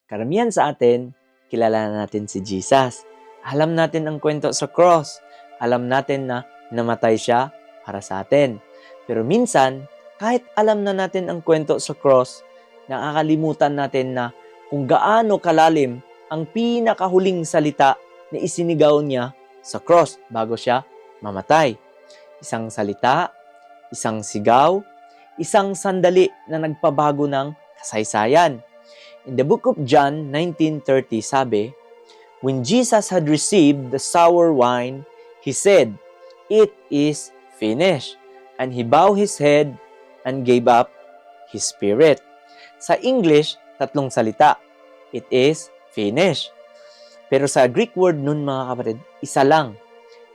Karamihan sa atin, kilala natin si Jesus. Alam natin ang kwento sa cross. Alam natin na namatay siya para sa atin. Pero minsan, kahit alam na natin ang kwento sa cross, nakakalimutan natin na kung gaano kalalim ang pinakahuling salita na isinigaw niya sa cross bago siya mamatay. Isang salita, isang sigaw, isang sandali na nagpabago ng kasaysayan. In the book of John 19:30 sabi, "When Jesus had received the sour wine, he said, 'It is finished.' And he bowed his head and gave up his spirit." Sa English, tatlong salita. It is finished. Pero sa Greek word nun mga kapatid, isa lang.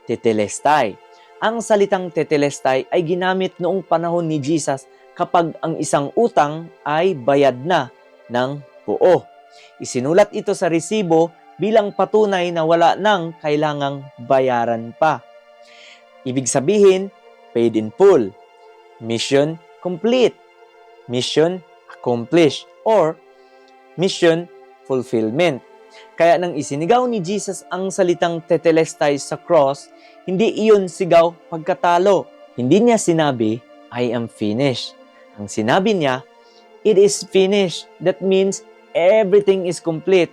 Tetelestai. Ang salitang tetelestai ay ginamit noong panahon ni Jesus kapag ang isang utang ay bayad na ng buo. Isinulat ito sa resibo bilang patunay na wala nang kailangang bayaran pa. Ibig sabihin, paid in full. Mission complete. Mission accomplished. Or mission fulfillment. Kaya nang isinigaw ni Jesus ang salitang tetelestai sa cross, hindi iyon sigaw pagkatalo. Hindi niya sinabi, "I am finished." Ang sinabi niya, "It is finished." That means everything is complete.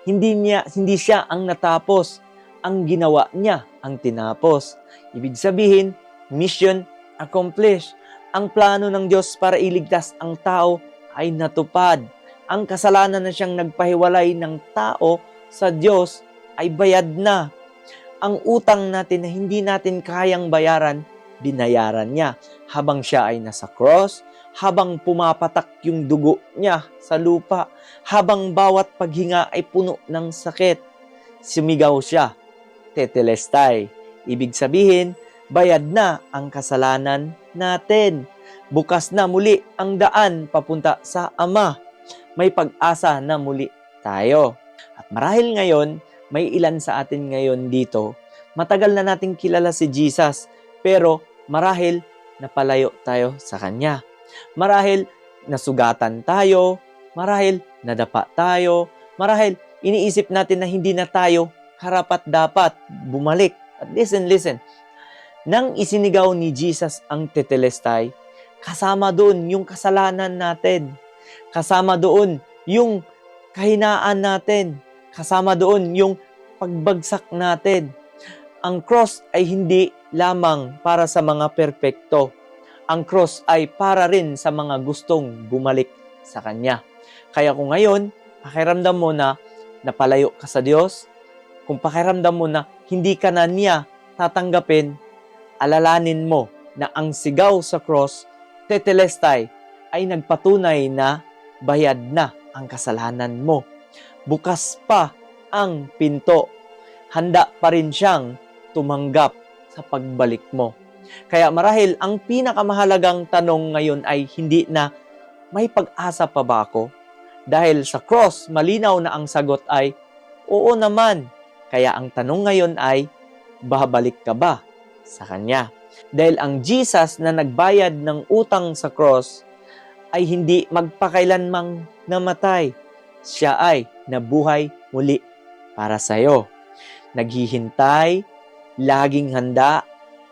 Hindi siya ang natapos. Ang ginawa niya ang tinapos. Ibig sabihin, mission accomplished. Ang plano ng Diyos para iligtas ang tao ay natupad. Ang kasalanan na siyang nagpahiwalay ng tao sa Diyos ay bayad na. Ang utang natin na hindi natin kayang bayaran, binayaran niya habang siya ay nasa cross, habang pumapatak yung dugo niya sa lupa, habang bawat paghinga ay puno ng sakit. Sumigaw siya, tetelestai. Ibig sabihin, bayad na ang kasalanan natin. Bukas na muli ang daan papunta sa Ama. May pag-asa na muli tayo. At marahil ngayon, may ilan sa atin ngayon dito, matagal na nating kilala si Jesus, pero marahil napalayo tayo sa Kanya. Marahil nasugatan tayo, marahil nadapa tayo, marahil iniisip natin na hindi na tayo karapat-dapat bumalik. At listen. Nang isinigaw ni Jesus ang tetelestai, kasama doon yung kasalanan natin. Kasama doon yung kahinaan natin. Kasama doon yung pagbagsak natin. Ang cross ay hindi lamang para sa mga perpekto. Ang cross ay para rin sa mga gustong bumalik sa Kanya. Kaya kung ngayon, pakiramdam mo na napalayo ka sa Diyos, kung pakiramdam mo na hindi ka na niya tatanggapin, alalanin mo na ang sigaw sa cross, tetelestai, ay nagpatunay na bayad na ang kasalanan mo. Bukas pa ang pinto. Handa pa rin siyang tumanggap sa pagbalik mo. Kaya marahil ang pinakamahalagang tanong ngayon ay hindi na, may pag-asa pa ba ako? Dahil sa cross, malinaw na ang sagot ay, oo naman. Kaya ang tanong ngayon ay, babalik ka ba sa Kanya? Dahil ang Jesus na nagbayad ng utang sa cross ay hindi magpakailanmang namatay. Siya ay nabuhay muli para sa iyo. Naghihintay, laging handa,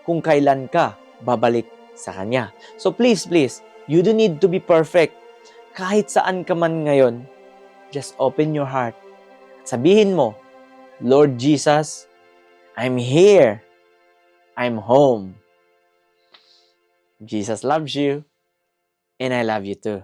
kung kailan ka babalik sa Kanya. So please, you don't need to be perfect. Kahit saan ka man ngayon, just open your heart. Sabihin mo, Lord Jesus, I'm here. I'm home. Jesus loves you, and I love you too.